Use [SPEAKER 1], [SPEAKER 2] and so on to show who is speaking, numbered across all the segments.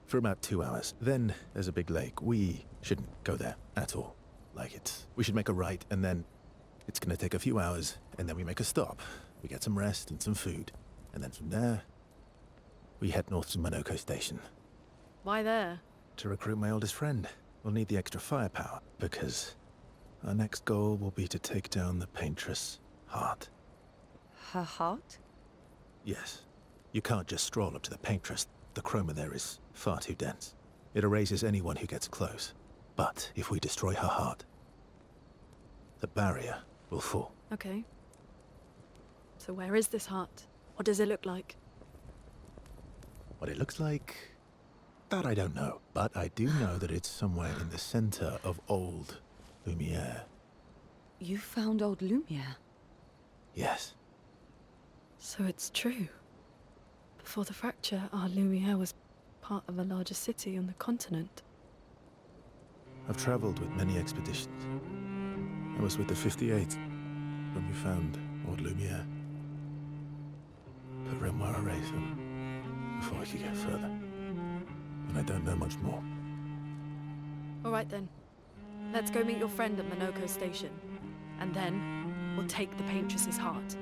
[SPEAKER 1] for about 2 hours. Then there's a big lake. We shouldn't go there at all. We should make a right, and then it's gonna take a few hours, and then we make a stop. We get some rest and some food, and then from there, we head north to Monoco Station.
[SPEAKER 2] Why there?
[SPEAKER 1] To recruit my oldest friend. We'll need the extra firepower, because our next goal will be to take down the Paintress' heart.
[SPEAKER 2] Her heart?
[SPEAKER 1] Yes. You can't just stroll up to the Paintress. The chroma there is far too dense. It erases anyone who gets close. But if we destroy her heart, the barrier will fall.
[SPEAKER 2] Okay. So where is this heart? What does it look like?
[SPEAKER 1] What it looks like, that I don't know. But I do know that it's somewhere in the center of old Lumiere.
[SPEAKER 2] You found old Lumiere?
[SPEAKER 1] Yes.
[SPEAKER 2] So it's true. Before the fracture, our Lumiere was part of a larger city on the continent.
[SPEAKER 1] I've traveled with many expeditions. I was with the 58th when we found old Lumiere. But Renoir erased them before I could get further. And I don't know much more.
[SPEAKER 2] All right then. Let's go meet your friend at Monoco Station. And then we'll take the Paintress's heart.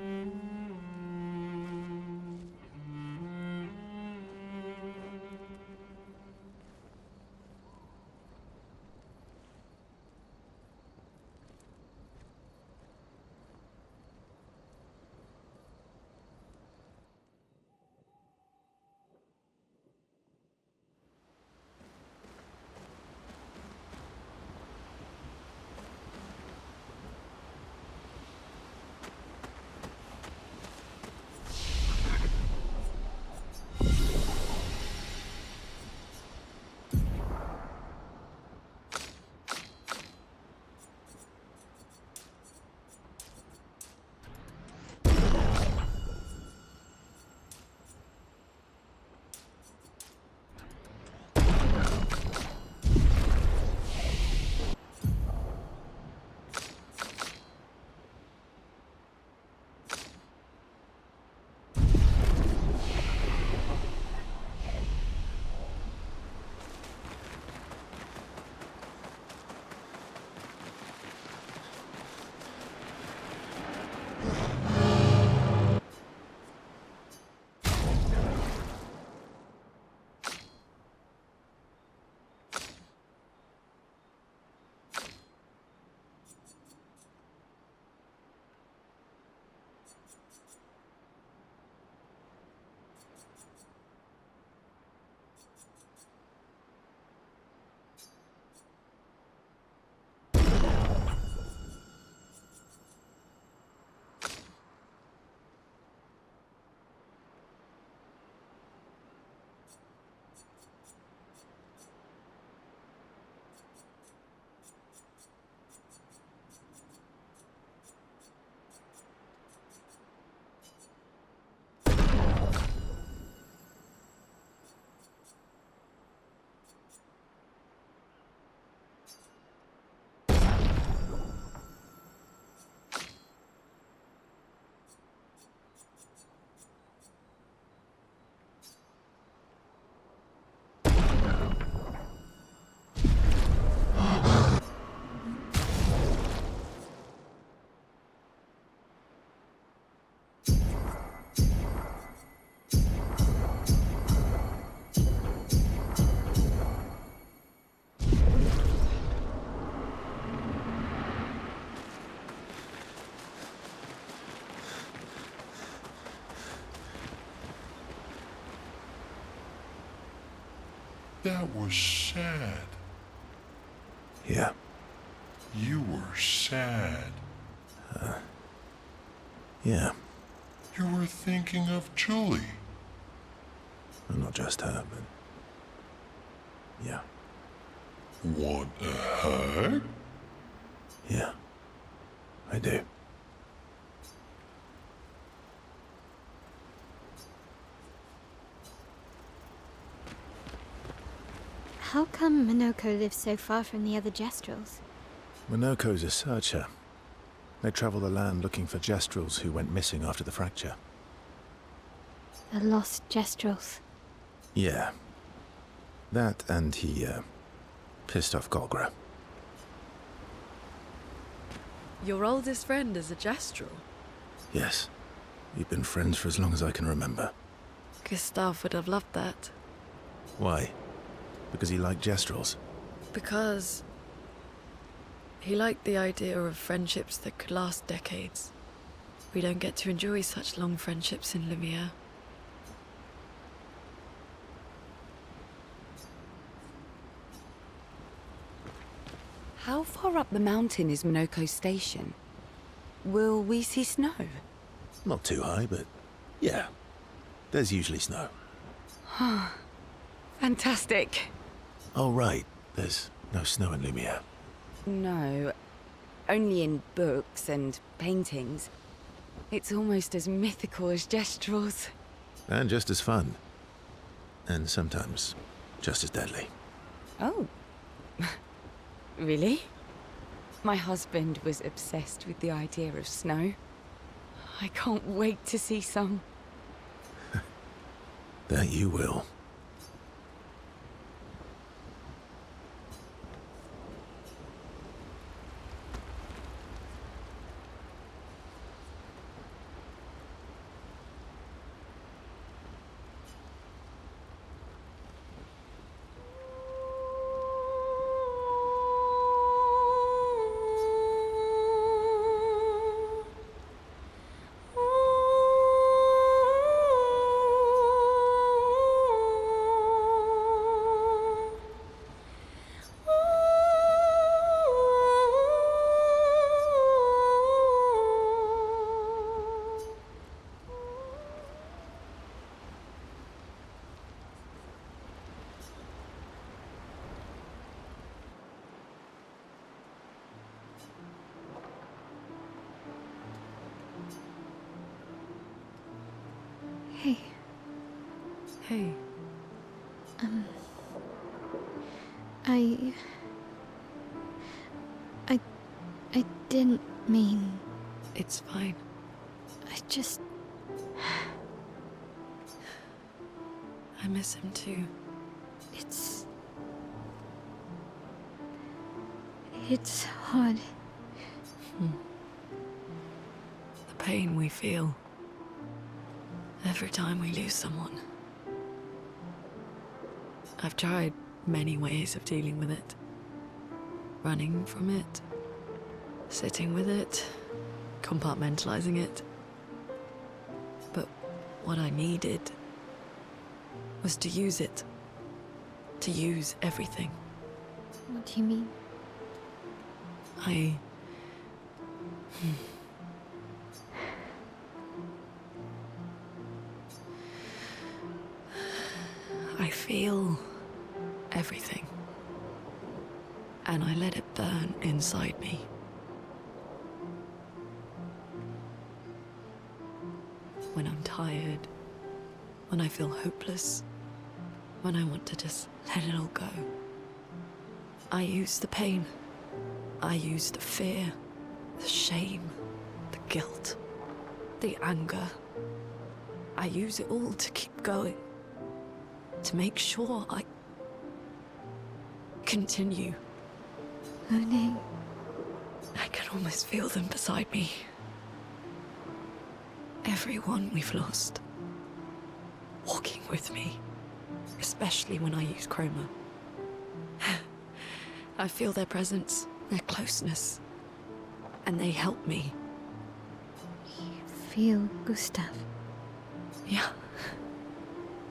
[SPEAKER 3] That was sad.
[SPEAKER 1] Yeah.
[SPEAKER 3] You were sad.
[SPEAKER 1] Yeah.
[SPEAKER 3] You were thinking of Julie.
[SPEAKER 1] Well, not just her, but... yeah.
[SPEAKER 3] Want a hug?
[SPEAKER 1] Yeah. I do.
[SPEAKER 4] How come Monoco lives so far from the other Gestrels?
[SPEAKER 1] Monoco's a searcher. They travel the land looking for Gestrels who went missing after the fracture.
[SPEAKER 4] The lost Gestrels.
[SPEAKER 1] Yeah. That and he, pissed off Golgra.
[SPEAKER 2] Your oldest friend is a Gestrel.
[SPEAKER 1] Yes. We've been friends for as long as I can remember.
[SPEAKER 2] Gustav would have loved that.
[SPEAKER 1] Why? Because he liked Gestrels?
[SPEAKER 2] Because he liked the idea of friendships that could last decades. We don't get to enjoy such long friendships in Lumiere.
[SPEAKER 5] How far up the mountain is Monoco Station? Will we see snow?
[SPEAKER 1] Not too high, but yeah. There's usually snow.
[SPEAKER 5] Fantastic.
[SPEAKER 1] Oh, right. There's no snow in Lumiere.
[SPEAKER 5] No, only in books and paintings. It's almost as mythical as Gestrels.
[SPEAKER 1] And just as fun. And sometimes just as deadly.
[SPEAKER 5] Oh. Really? My husband was obsessed with the idea of snow. I can't wait to see some.
[SPEAKER 1] That you will.
[SPEAKER 4] Hey,
[SPEAKER 2] Hey,
[SPEAKER 4] I didn't mean...
[SPEAKER 2] it's fine.
[SPEAKER 4] I just...
[SPEAKER 2] I miss him too.
[SPEAKER 4] It's hard.
[SPEAKER 2] The pain we feel every time we lose someone. I've tried many ways of dealing with it. Running from it, sitting with it, compartmentalizing it. But what I needed was to use it. To use everything.
[SPEAKER 4] What do you mean?
[SPEAKER 2] I feel everything. And I let it burn inside me. When I'm tired, when I feel hopeless, when I want to just let it all go. I use the pain. I use the fear, the shame, the guilt, the anger. I use it all to keep going. To make sure I continue.
[SPEAKER 4] Monet,
[SPEAKER 2] I can almost feel them beside me. Everyone we've lost. Walking with me. Especially when I use Chroma. I feel their presence, their closeness. And they help me.
[SPEAKER 4] you feel Gustav.
[SPEAKER 2] Yeah,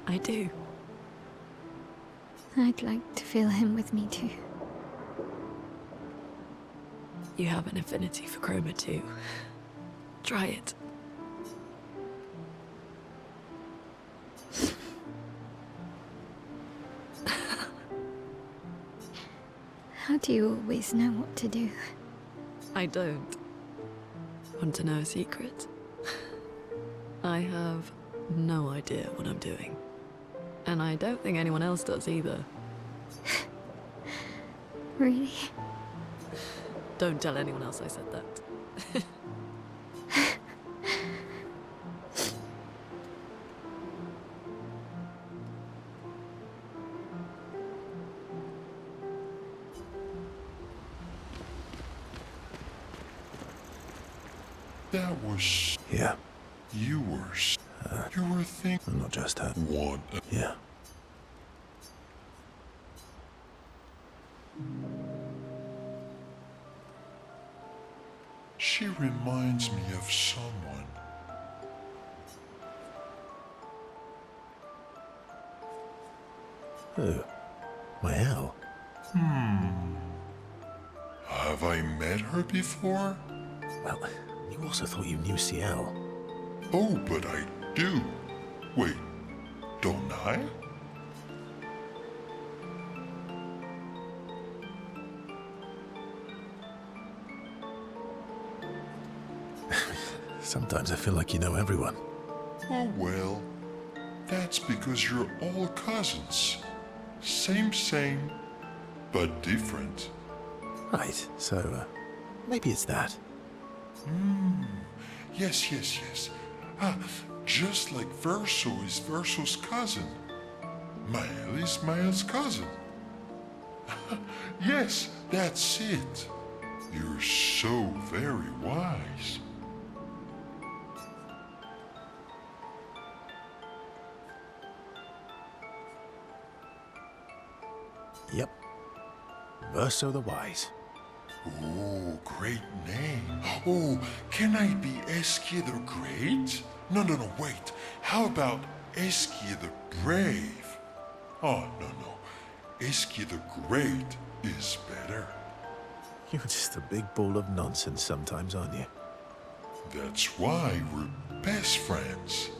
[SPEAKER 2] I do.
[SPEAKER 4] I'd like to feel him with me too.
[SPEAKER 2] You have an affinity for Chroma too. Try it.
[SPEAKER 4] How do you always know what to do?
[SPEAKER 2] I don't. Want to know a secret? I have no idea what I'm doing. And I don't think anyone else does either.
[SPEAKER 4] Really?
[SPEAKER 2] Don't tell anyone else I said that.
[SPEAKER 3] That was...
[SPEAKER 1] Yeah,
[SPEAKER 3] You were... You were thinking...
[SPEAKER 1] not just her.
[SPEAKER 3] One...
[SPEAKER 1] Yeah.
[SPEAKER 3] She reminds me of someone.
[SPEAKER 1] Who? My Al.
[SPEAKER 3] Have I met her before?
[SPEAKER 1] Well, you also thought you knew CL.
[SPEAKER 3] Oh, but I do. Wait, don't I?
[SPEAKER 1] Sometimes I feel like you know everyone.
[SPEAKER 3] Oh, well, that's because you're all cousins. Same, but different.
[SPEAKER 1] Right, so, maybe it's that.
[SPEAKER 3] Yes. Ah, just like Verso is Verso's cousin. Mael is Mael's cousin. Yes, that's it. You're so very wise.
[SPEAKER 1] Yep. Verso the Wise.
[SPEAKER 3] Oh, great name. Oh, can I be Eskia the Great? No, wait. How about Eskia the Brave? Oh, no. Eskia the Great is better.
[SPEAKER 1] You're just a big ball of nonsense sometimes, aren't you?
[SPEAKER 3] That's why we're best friends.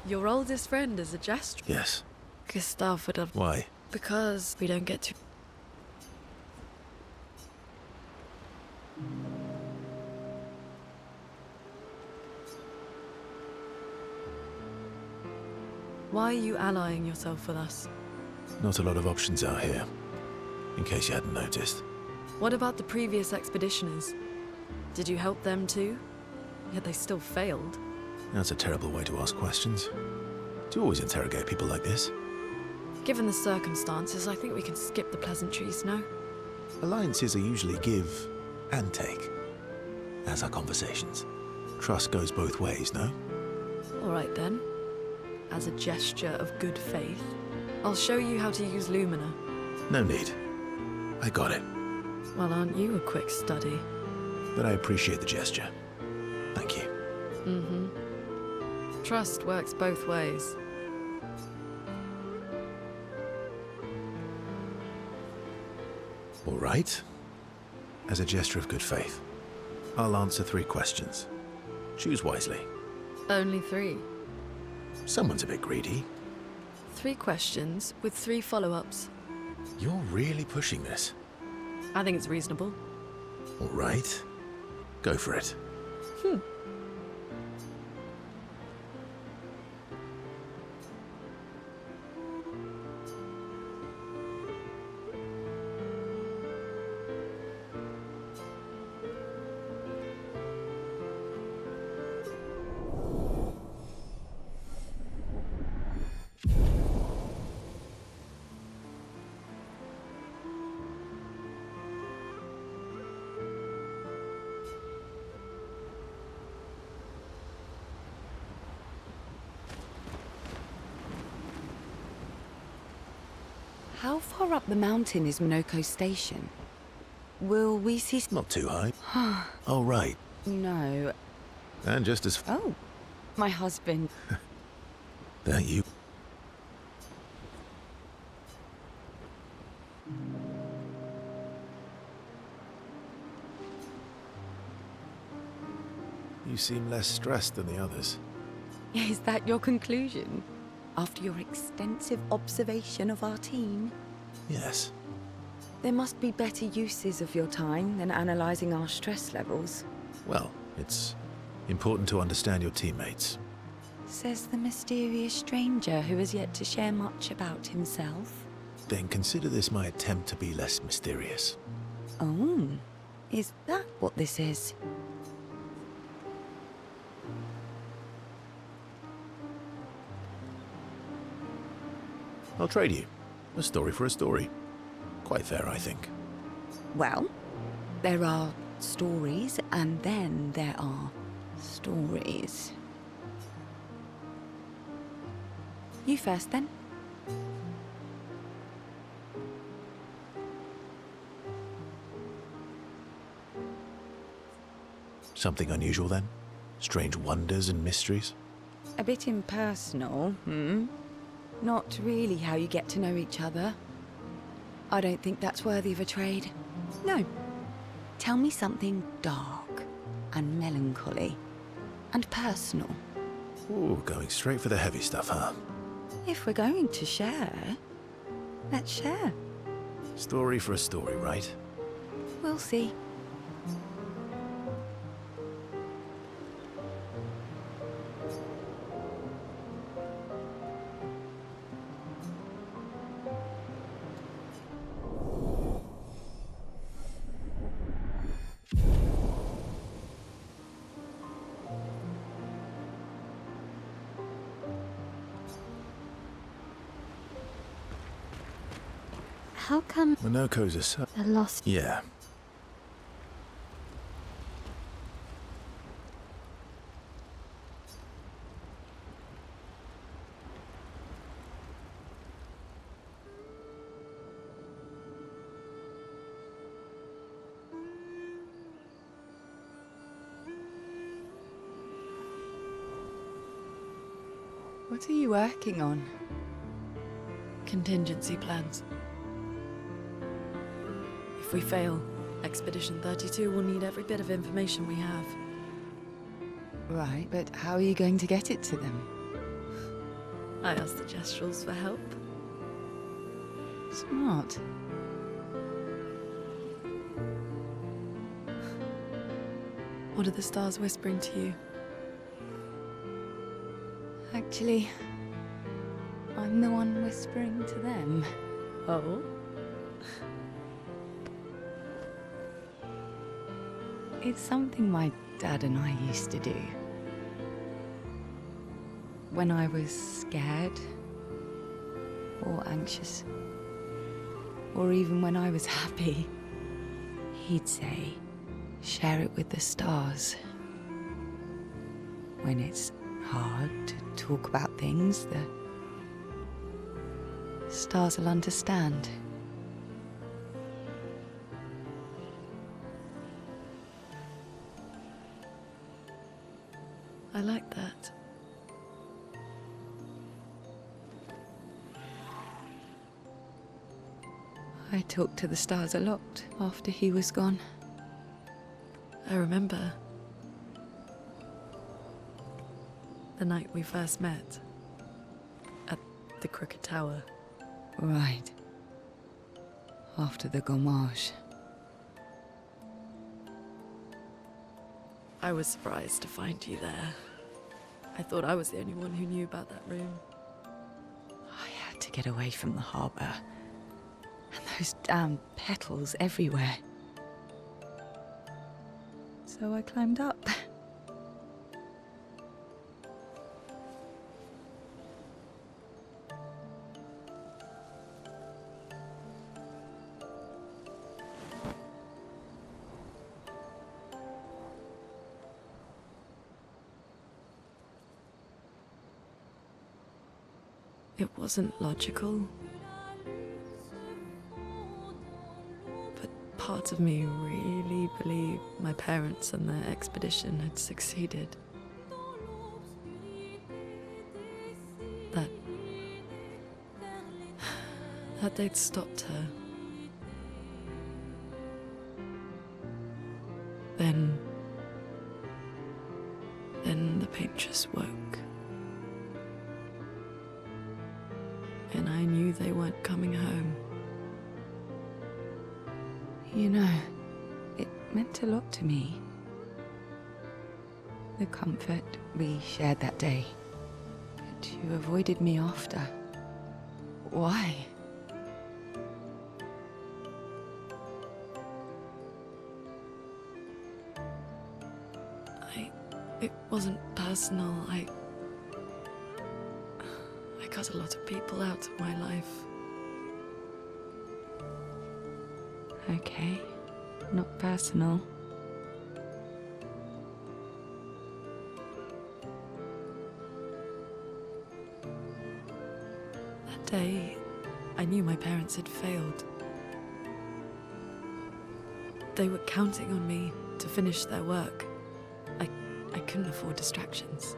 [SPEAKER 2] Your oldest friend is a jester.
[SPEAKER 1] Yes.
[SPEAKER 2] Gustav would have...
[SPEAKER 1] Why?
[SPEAKER 2] Because we don't get to... Why are you allying yourself with us?
[SPEAKER 1] Not a lot of options out here, in case you hadn't noticed.
[SPEAKER 2] What about the previous expeditioners? Did you help them too? Yet they still failed.
[SPEAKER 1] That's a terrible way to ask questions. Do you always interrogate people like this?
[SPEAKER 2] Given the circumstances, I think we can skip the pleasantries, no?
[SPEAKER 1] Alliances are usually give and take, as are conversations. Trust goes both ways, no?
[SPEAKER 2] All right then. As a gesture of good faith, I'll show you how to use Lumina.
[SPEAKER 1] No need. I got it.
[SPEAKER 2] Well, aren't you a quick study?
[SPEAKER 1] But I appreciate the gesture. Thank you.
[SPEAKER 2] Mm-hmm. Trust works both ways.
[SPEAKER 1] All right. As a gesture of good faith, I'll answer 3 questions. Choose wisely.
[SPEAKER 2] Only 3.
[SPEAKER 1] Someone's a bit greedy.
[SPEAKER 2] 3 questions with 3 follow-ups.
[SPEAKER 1] You're really pushing this.
[SPEAKER 2] I think it's reasonable.
[SPEAKER 1] All right. Go for it.
[SPEAKER 5] How far up the mountain is Monoco station? Will we see...
[SPEAKER 1] Not too high. Oh, right.
[SPEAKER 5] No.
[SPEAKER 1] And just as...
[SPEAKER 5] Oh, my husband.
[SPEAKER 1] That you... You seem less stressed than the others.
[SPEAKER 5] Is that your conclusion? After your extensive observation of our team?
[SPEAKER 1] Yes.
[SPEAKER 5] There must be better uses of your time than analysing our stress levels.
[SPEAKER 1] Well, it's important to understand your teammates.
[SPEAKER 5] Says the mysterious stranger who has yet to share much about himself.
[SPEAKER 1] Then consider this my attempt to be less mysterious.
[SPEAKER 5] Oh, is that what this is?
[SPEAKER 1] I'll trade you. A story for a story. Quite fair, I think.
[SPEAKER 5] Well, there are stories, and then there are stories. You first, then.
[SPEAKER 1] Something unusual then? Strange wonders and mysteries?
[SPEAKER 5] A bit impersonal, hmm? Not really how you get to know each other. I don't think that's worthy of a trade. No. Tell me something dark and melancholy and personal.
[SPEAKER 1] Ooh, going straight for the heavy stuff, huh?
[SPEAKER 5] If we're going to share, let's share.
[SPEAKER 1] Story for a story, right?
[SPEAKER 5] We'll see.
[SPEAKER 4] How come
[SPEAKER 1] Monoco's
[SPEAKER 4] a lost...
[SPEAKER 1] Yeah.
[SPEAKER 5] What are you working on?
[SPEAKER 2] Contingency plans. If we fail, Expedition 32 will need every bit of information we have.
[SPEAKER 5] Right, but how are you going to get it to them?
[SPEAKER 2] I asked the Gestrals for help.
[SPEAKER 5] Smart.
[SPEAKER 2] What are the stars whispering to you?
[SPEAKER 5] Actually, I'm the one whispering to them.
[SPEAKER 2] Oh?
[SPEAKER 5] It's something my dad and I used to do. When I was scared, or anxious, or even when I was happy, he'd say, share it with the stars. When it's hard to talk about things, the stars will understand.
[SPEAKER 2] I like that.
[SPEAKER 5] I talked to the stars a lot after he was gone.
[SPEAKER 2] I remember the night we first met at the Crooked Tower.
[SPEAKER 5] Right. After the gommage.
[SPEAKER 2] I was surprised to find you there. I thought I was the only one who knew about that room.
[SPEAKER 5] I had to get away from the harbour. And those damn petals everywhere. So I climbed up.
[SPEAKER 2] It wasn't logical. But part of me really believed my parents and their expedition had succeeded. That they'd stopped her. Then the paint just woke. And I knew they weren't coming home.
[SPEAKER 5] You know, it meant a lot to me. The comfort we shared that day. But you avoided me after. Why?
[SPEAKER 2] It wasn't personal. I cut a lot of people out of my life.
[SPEAKER 5] Okay, not personal.
[SPEAKER 2] That day, I knew my parents had failed. They were counting on me to finish their work. I couldn't afford distractions.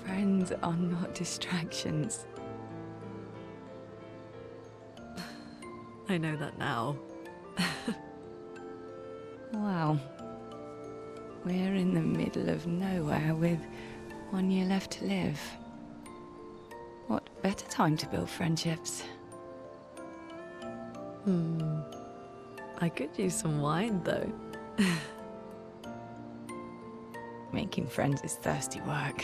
[SPEAKER 5] Friends are not distractions.
[SPEAKER 2] I know that now.
[SPEAKER 5] Wow. We're in the middle of nowhere with 1 year left to live. What better time to build friendships?
[SPEAKER 2] I could use some wine, though.
[SPEAKER 5] Making friends is thirsty work.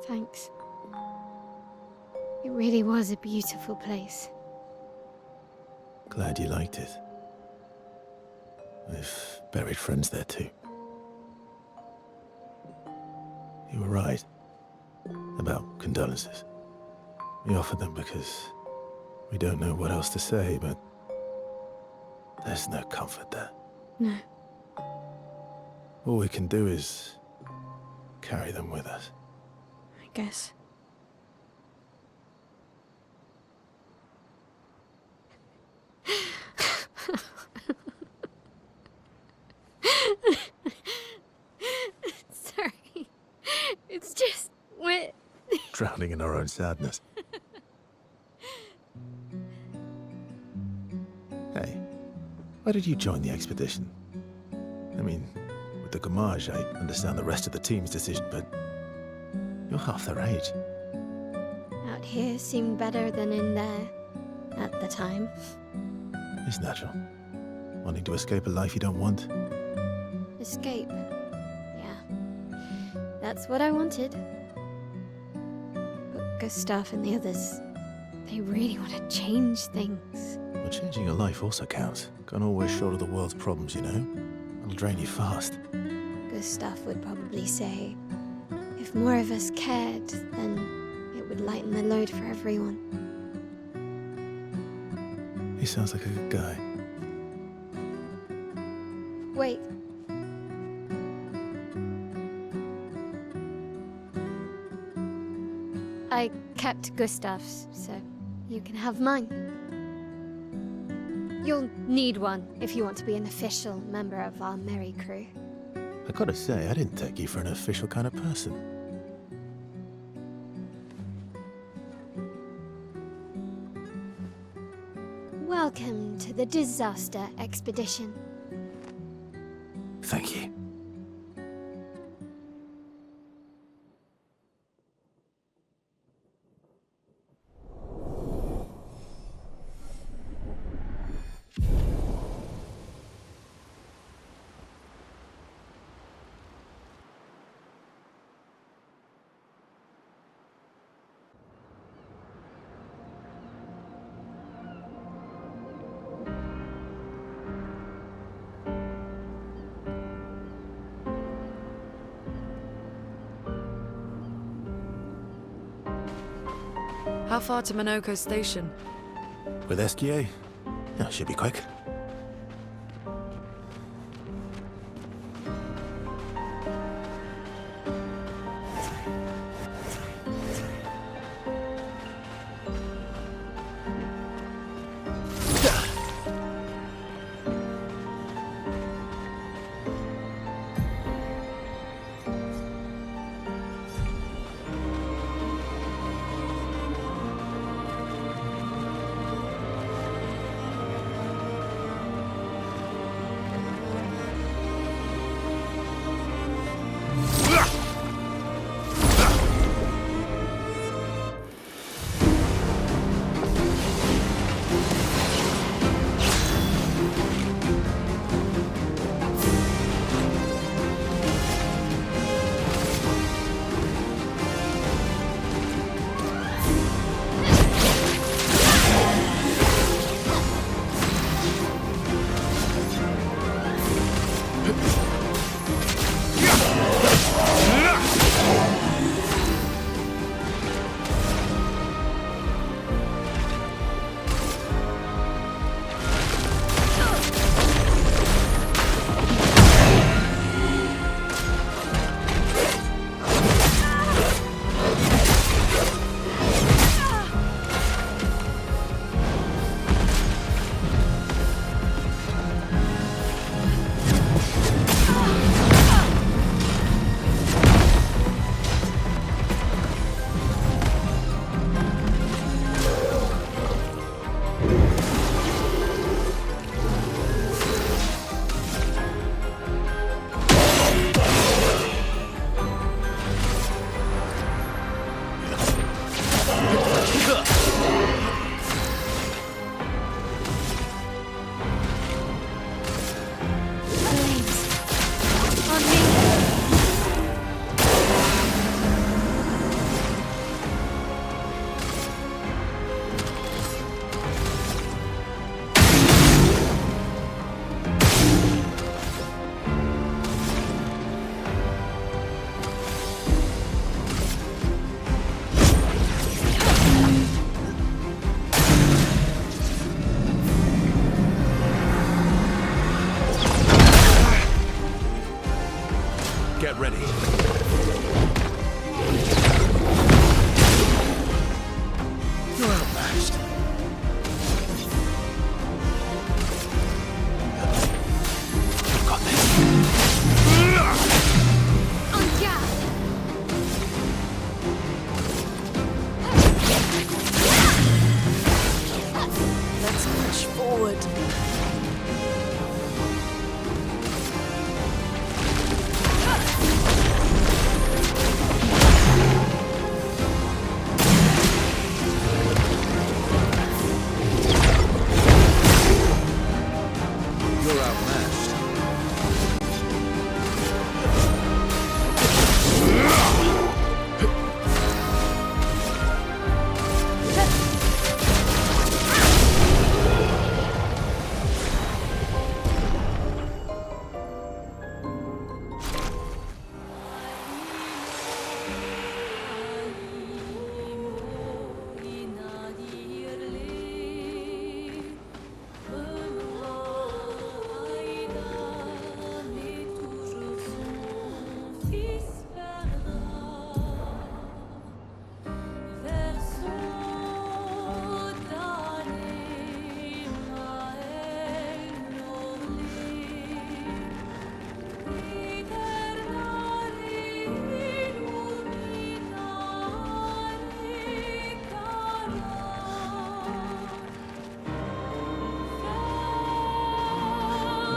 [SPEAKER 4] Thanks. It really was a beautiful place.
[SPEAKER 1] Glad you liked it. I've buried friends there too. You were right about condolences. We offered them because we don't know what else to say, but there's no comfort there.
[SPEAKER 4] No.
[SPEAKER 1] All we can do is carry them with us.
[SPEAKER 4] I guess. Sorry. It's just we're
[SPEAKER 1] Drowning in our own sadness. Hey, why did you join the expedition? I mean, with the Gamage, I understand the rest of the team's decision, but you're half their age.
[SPEAKER 4] out here seemed better than in there at the time.
[SPEAKER 1] It's natural. Wanting to escape a life you don't want.
[SPEAKER 4] Escape. Yeah. That's what I wanted. But Gustav and the others, they really want to change things.
[SPEAKER 1] But changing your life also counts. Can't always shoulder the world's problems, you know? It'll drain you fast.
[SPEAKER 4] Gustav would probably say, if more of us cared, then it would lighten the load for everyone.
[SPEAKER 1] He sounds like a good guy.
[SPEAKER 4] Wait. I kept Gustav's, so you can have mine. You'll need one if you want to be an official member of our merry crew.
[SPEAKER 1] I gotta say, I didn't take you for an official kind of person.
[SPEAKER 4] Welcome to the disaster expedition.
[SPEAKER 1] Thank you.
[SPEAKER 2] How far to Monoco station?
[SPEAKER 1] With SGA? No, should be quick.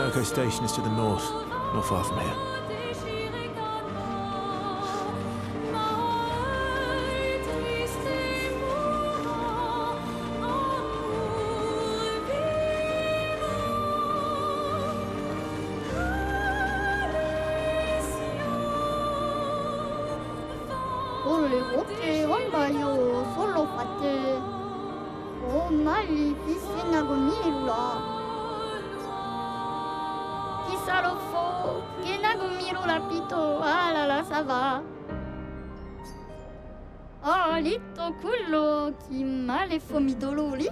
[SPEAKER 1] Monoco station is to the north, not far from here.
[SPEAKER 6] Oltre ondayo solo fate o mali piscinago mirula Kisaro fo kenago mirula pito ah la ça va Oh lito culo chi male fomi dolori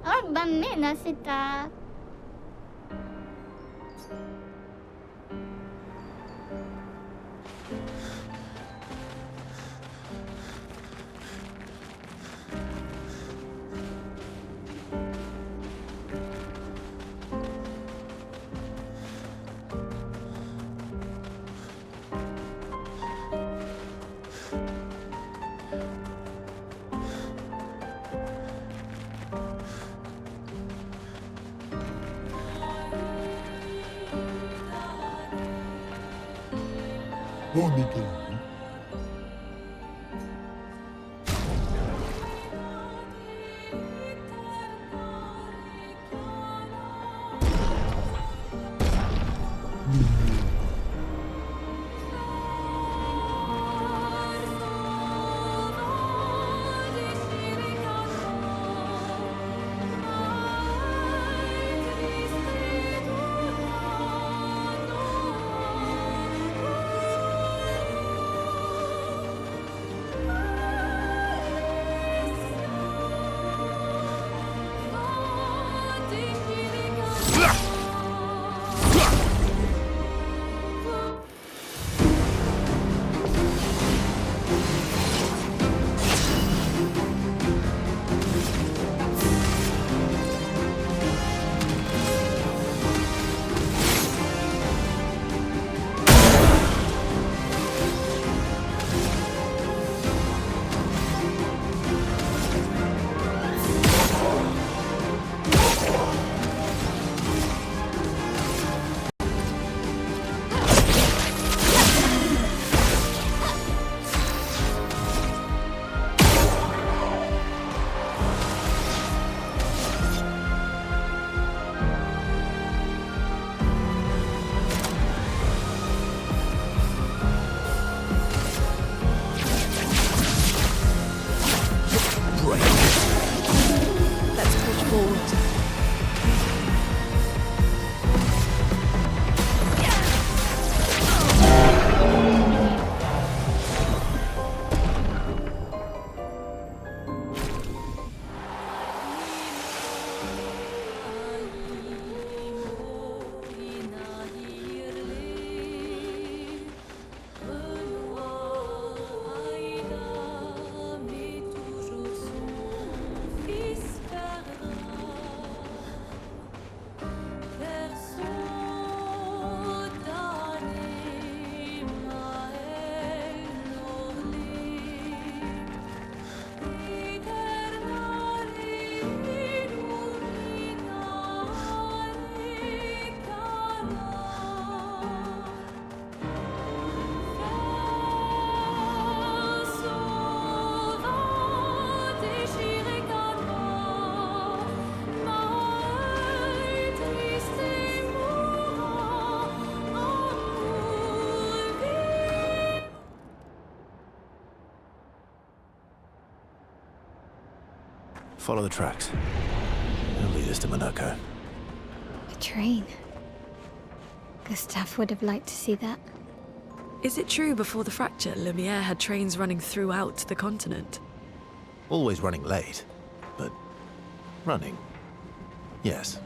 [SPEAKER 6] Ah bannena seta
[SPEAKER 3] Monoco.
[SPEAKER 1] Follow the tracks. It'll lead us to Monoco.
[SPEAKER 4] A train. Gustav would have liked to see that.
[SPEAKER 2] Is it true before the fracture, Lumiere had trains running throughout the continent?
[SPEAKER 1] Always running late, but running. Yes.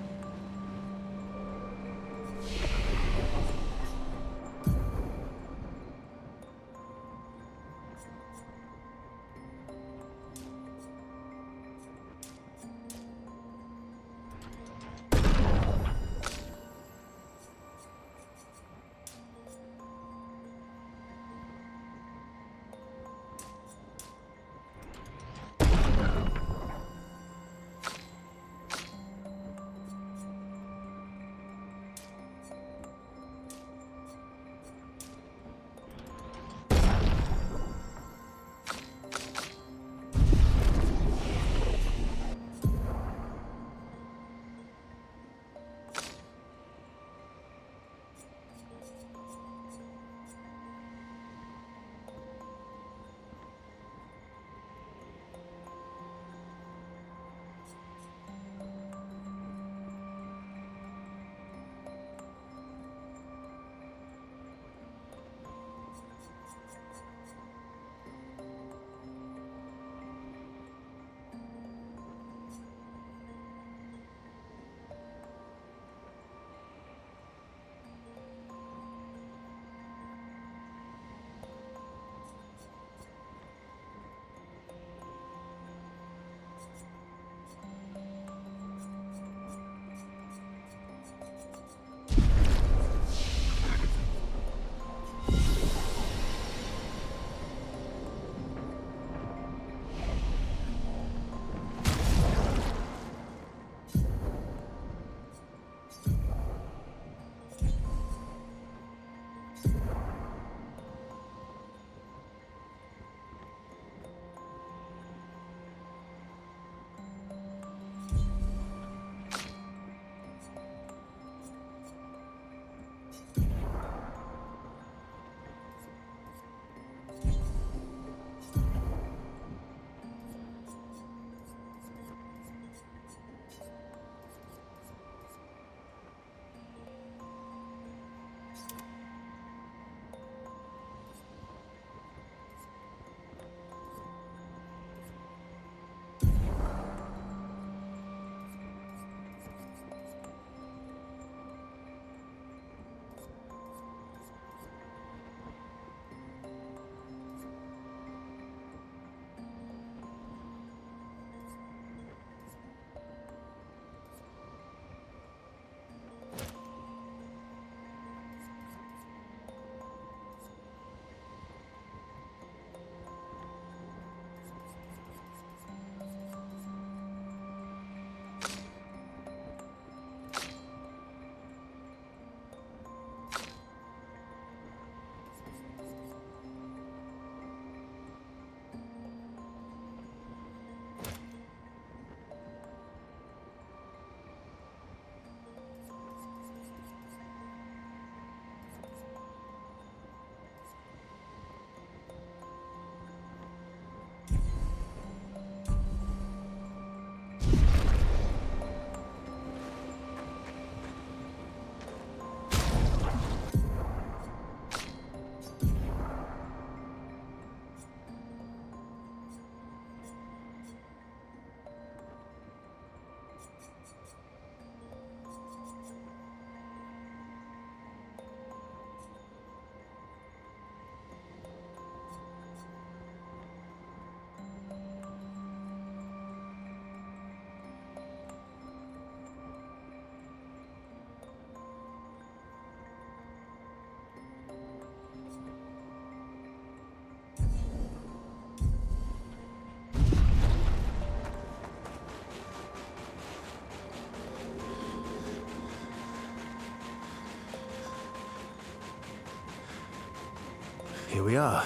[SPEAKER 1] Here we are.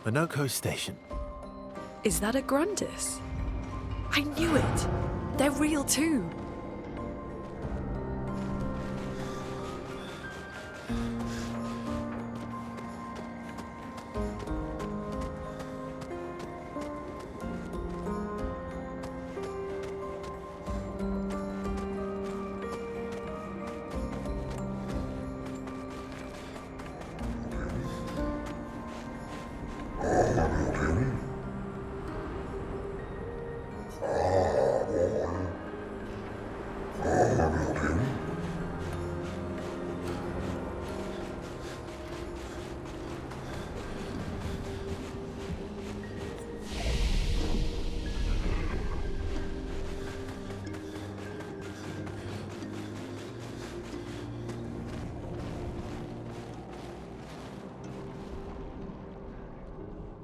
[SPEAKER 1] Monoco Station.
[SPEAKER 2] Is that a Grundis? I knew it! They're real too!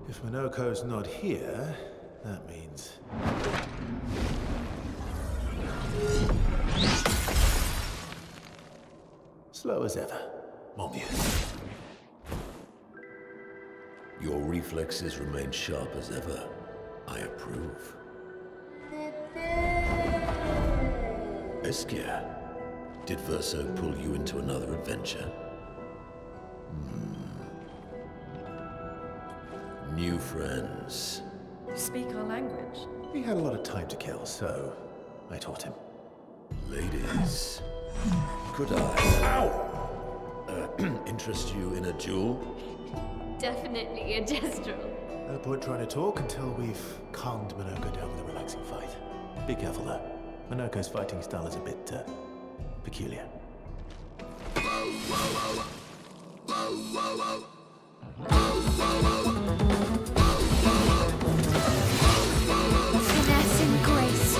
[SPEAKER 1] If Monoco's not here, that means... slow as ever. Mon vieux.
[SPEAKER 7] Your reflexes remain sharp as ever. I approve. Obscur, did Verso pull you into another adventure? New friends.
[SPEAKER 2] You speak our language.
[SPEAKER 1] He had a lot of time to kill, so I taught him.
[SPEAKER 7] Ladies, could I interest you in a duel?
[SPEAKER 8] Definitely a gestural.
[SPEAKER 1] No point trying to talk until we've calmed Monoco down with a relaxing fight. Be careful though. Monoco's fighting style is a bit, peculiar.
[SPEAKER 4] Finesse and grace.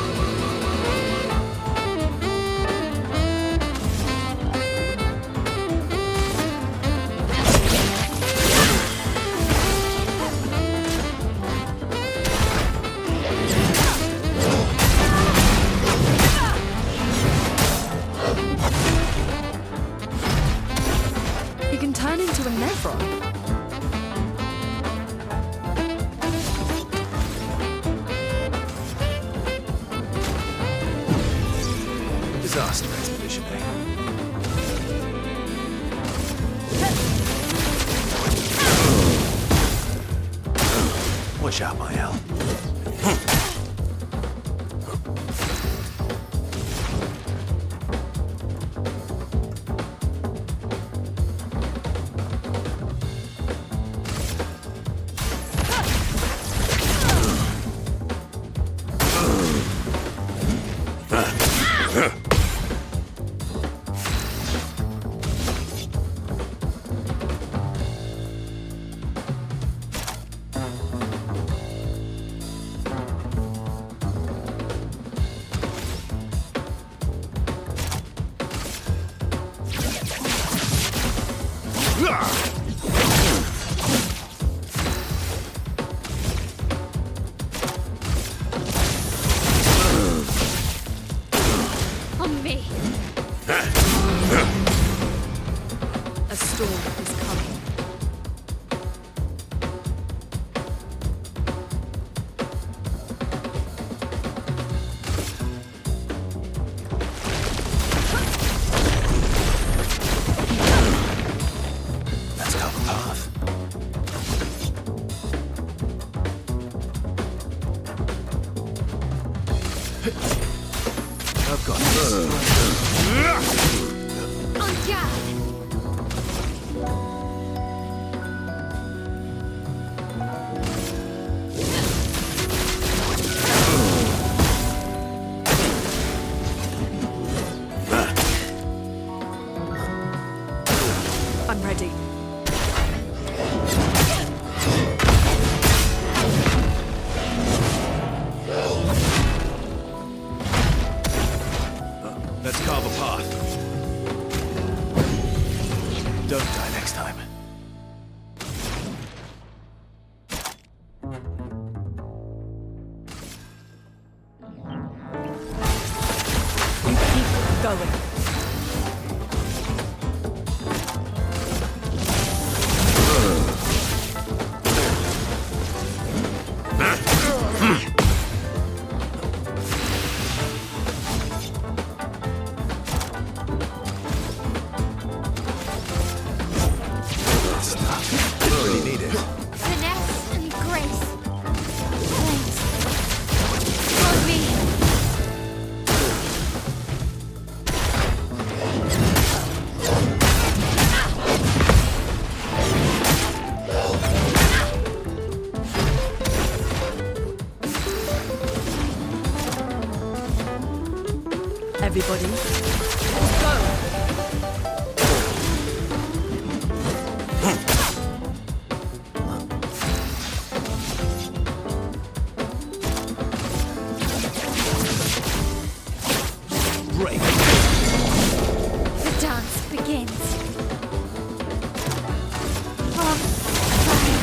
[SPEAKER 2] He can turn into a Nevron.
[SPEAKER 1] Disaster expedition, eh? Watch out, my Al.
[SPEAKER 8] On me.
[SPEAKER 2] A storm is coming.
[SPEAKER 1] Let's cover path. I've got this.
[SPEAKER 4] On guard.
[SPEAKER 2] I'm ready.
[SPEAKER 1] Let's carve a path. Don't die next time.
[SPEAKER 2] You keep going.
[SPEAKER 5] everybody. Let's go!
[SPEAKER 1] Break.
[SPEAKER 4] The dance begins. On fire.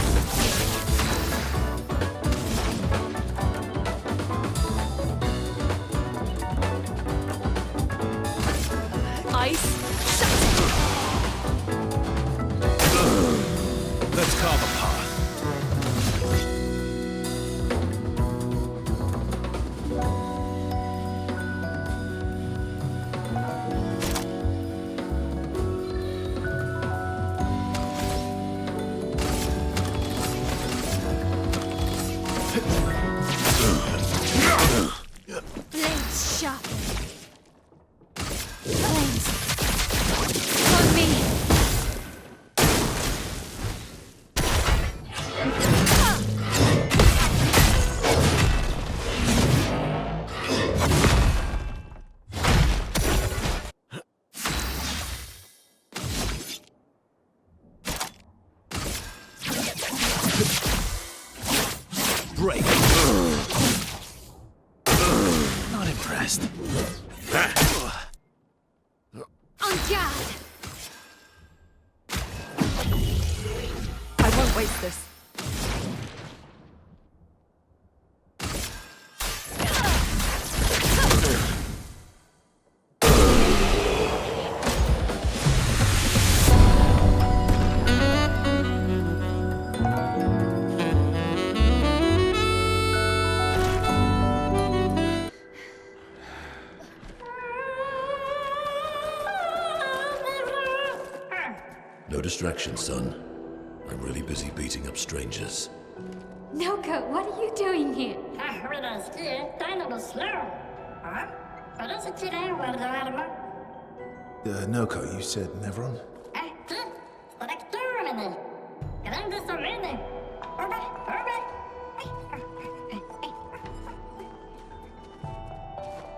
[SPEAKER 5] Ice.
[SPEAKER 1] Let's carve a path.
[SPEAKER 4] Blades sharp. Flames. On me.
[SPEAKER 1] Break. Not impressed.
[SPEAKER 4] On guard.
[SPEAKER 5] I won't waste this.
[SPEAKER 7] No distraction, son. I'm really busy beating up strangers.
[SPEAKER 6] Noco, what are you doing here?
[SPEAKER 1] Noco, you said Nevron?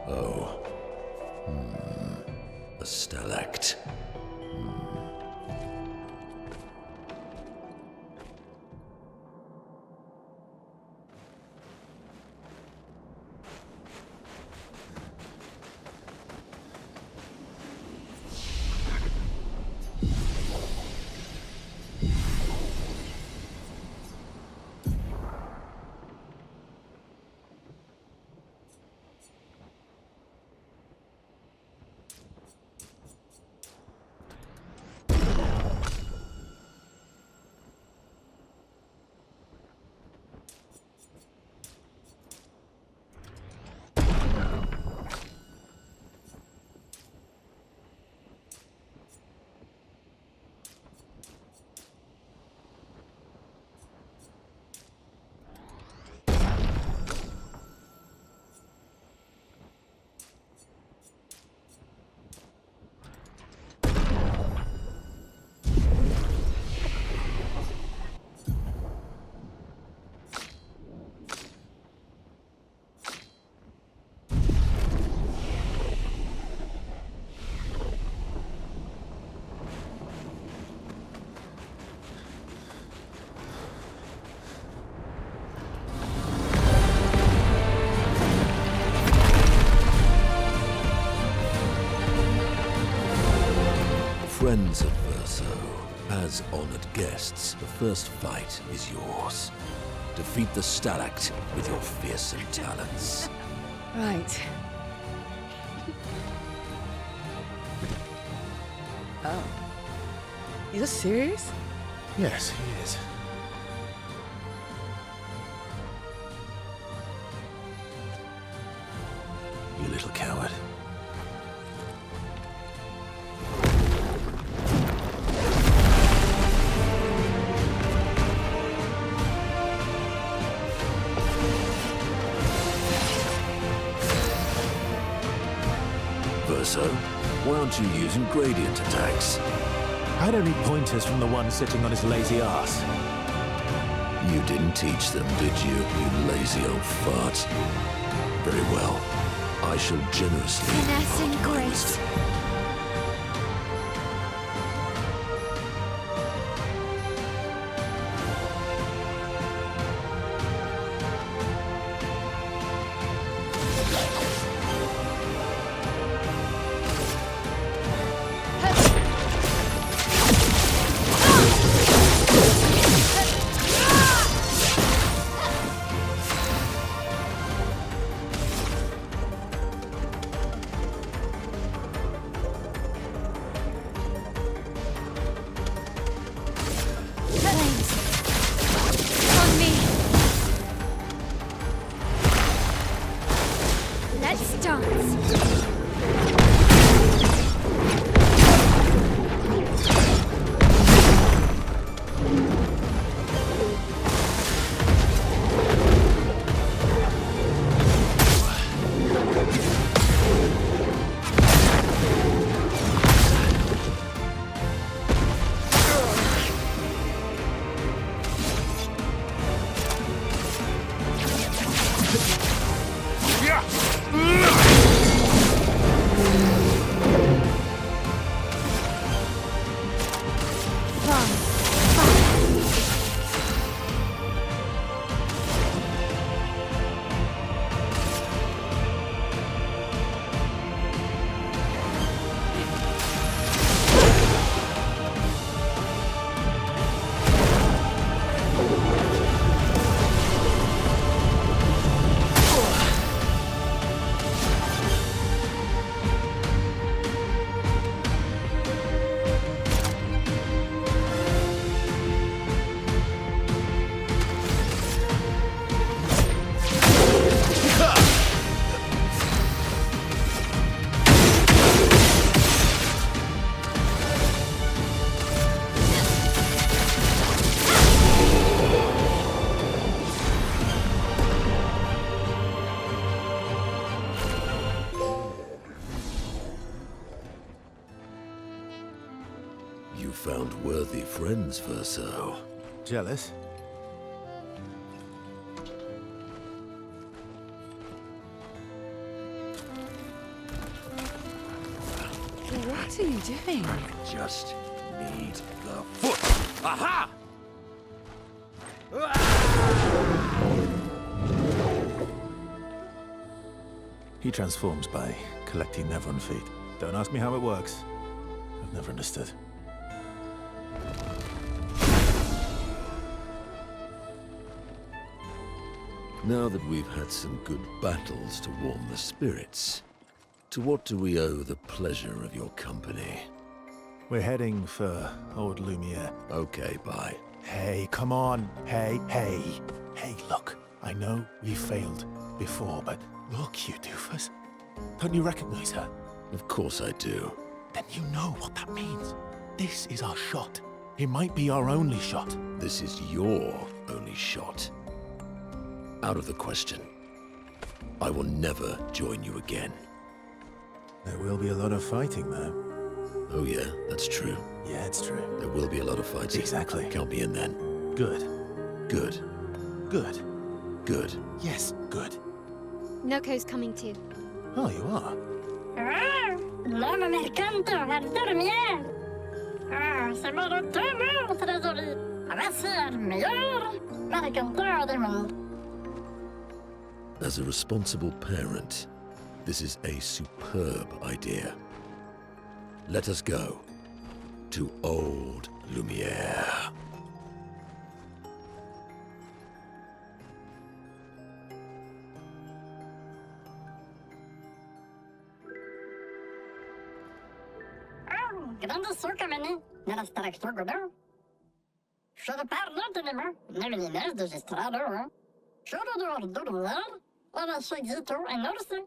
[SPEAKER 7] Oh. A stalact. Friends of Verso, as honored guests, the first fight is yours. Defeat the Stalact with your fearsome talents.
[SPEAKER 5] Right. Oh. You're serious?
[SPEAKER 1] Yes, he is. You little coward.
[SPEAKER 7] Verso, why aren't you using gradient attacks?
[SPEAKER 1] I don't need pointers from the one sitting on his lazy ass.
[SPEAKER 7] You didn't teach them, did you, you lazy old fart? Very well. I shall generously...
[SPEAKER 4] Finesse and grace.
[SPEAKER 7] You found worthy friends, Verso.
[SPEAKER 1] Jealous?
[SPEAKER 5] What are you doing?
[SPEAKER 7] I just need the foot. Aha!
[SPEAKER 1] He transforms by collecting Nevron feet. Don't ask me how it works. I've never understood.
[SPEAKER 7] Now that we've had some good battles to warm the spirits, to what do we owe the pleasure of your company?
[SPEAKER 1] We're heading for Old Lumiere.
[SPEAKER 7] Okay, bye.
[SPEAKER 1] Hey, come on. Hey. Hey, look. I know we failed before, but look, you doofus. Don't you recognize her?
[SPEAKER 7] Of course I do.
[SPEAKER 1] Then you know what that means. This is our shot. It might be our only shot.
[SPEAKER 7] This is your only shot. Out of the question. I will never join you again.
[SPEAKER 1] There will be a lot of fighting, though.
[SPEAKER 7] Oh yeah, that's true.
[SPEAKER 1] Yeah, it's true.
[SPEAKER 7] There will be a lot of fighting.
[SPEAKER 1] Exactly.
[SPEAKER 7] Count me in then.
[SPEAKER 1] Good.
[SPEAKER 7] Good.
[SPEAKER 1] Good.
[SPEAKER 7] Good.
[SPEAKER 1] Yes, good.
[SPEAKER 4] Noco's coming too.
[SPEAKER 1] Oh, you are?
[SPEAKER 6] L'homme mercante va dormir. C'est mon retour, trésorier. Voici le meilleur mercanteur du monde.
[SPEAKER 7] As a responsible parent, this is a superb idea. Let us go to Old Lumiere.
[SPEAKER 6] Grande sucamene nella stractor godão. Choro parlantinima, neminines de estrado. Choro do ordular, ora cheguito enorme.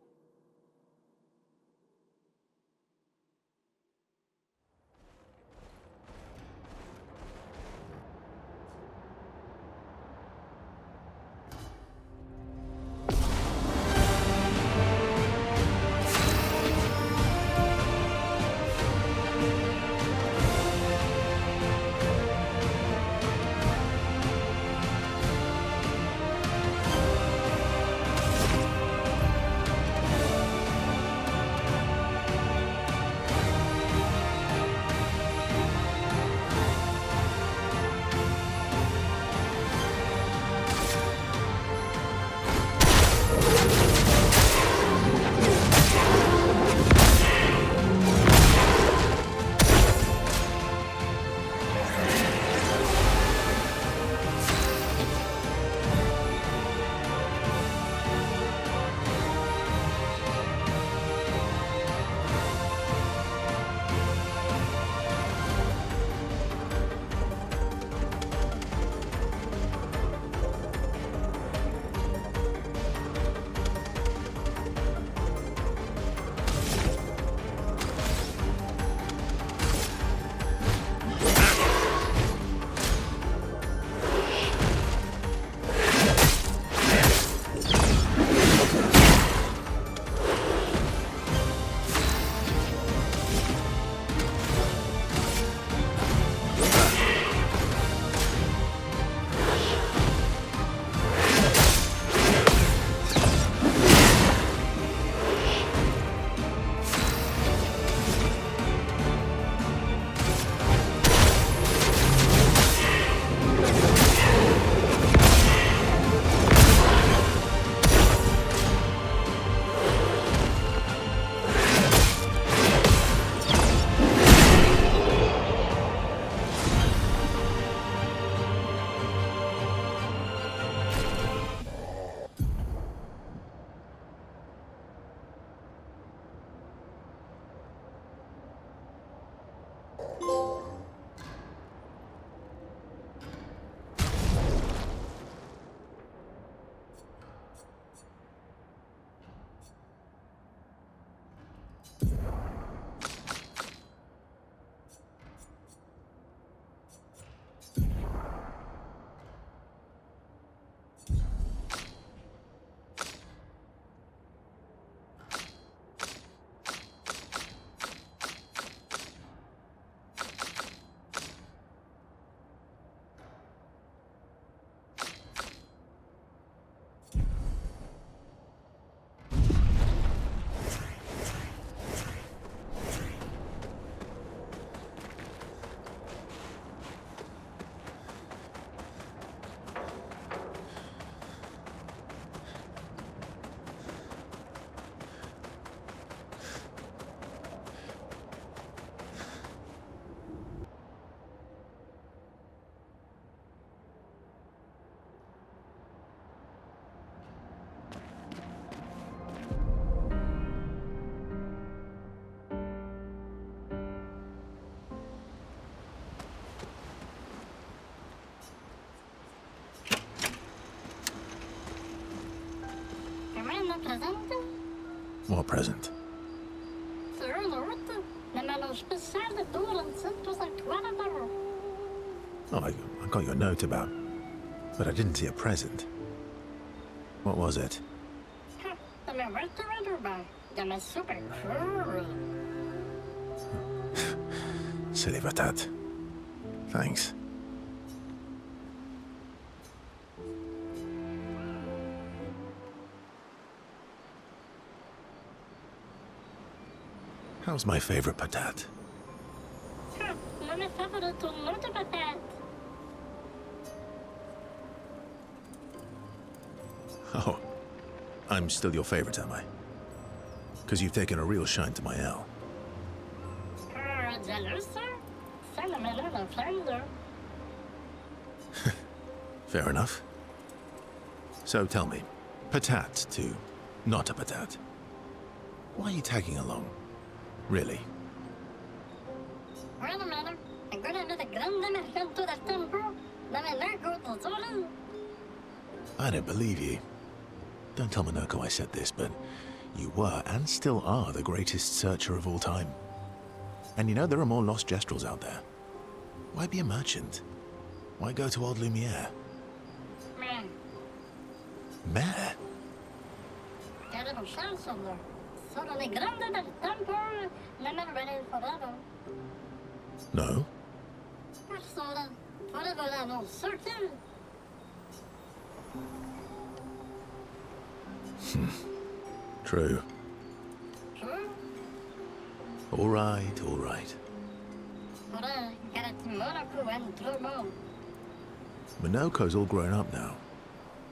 [SPEAKER 6] un presente?
[SPEAKER 1] What present?
[SPEAKER 6] C'est un autre. Le mélange spécial de tout l'entier pour sa toile d'or.
[SPEAKER 1] Oh, I got your note about... But I didn't see a present. What was it?
[SPEAKER 6] Ha, de mijn werkte erbij. De mijn super cool.
[SPEAKER 1] Silly patat. Thanks. How's my favorite patat?
[SPEAKER 6] Ha, mijn favoriete notenpatat.
[SPEAKER 1] Oh, I'm still your favorite, am I? Because you've taken a real shine to my L.
[SPEAKER 6] Jealous, sir? Ça le mélange en flamme d'or.
[SPEAKER 1] Fair enough. So tell me, patat to not a patat. Why are you tagging along? Really?
[SPEAKER 6] Wait a minute. I'm gonna make a grande emergento del tempo. La Monoco tesoro.
[SPEAKER 1] I don't believe you. Don't tell Monoco I said this, but you were and still are the greatest searcher of all time. And you know there are more lost Gestrels out there. Why be a merchant? Why go to old Lumiere?
[SPEAKER 6] Man,
[SPEAKER 1] Mare?
[SPEAKER 6] terrible chance of them. Solo le grande del tempo. Never ready forever.
[SPEAKER 1] No?
[SPEAKER 6] Persona. Forever la non circle.
[SPEAKER 1] True.
[SPEAKER 6] True?
[SPEAKER 1] All right, all right.
[SPEAKER 6] Ora, gara ti Monoco and Drummond.
[SPEAKER 1] Monoco's all grown up now.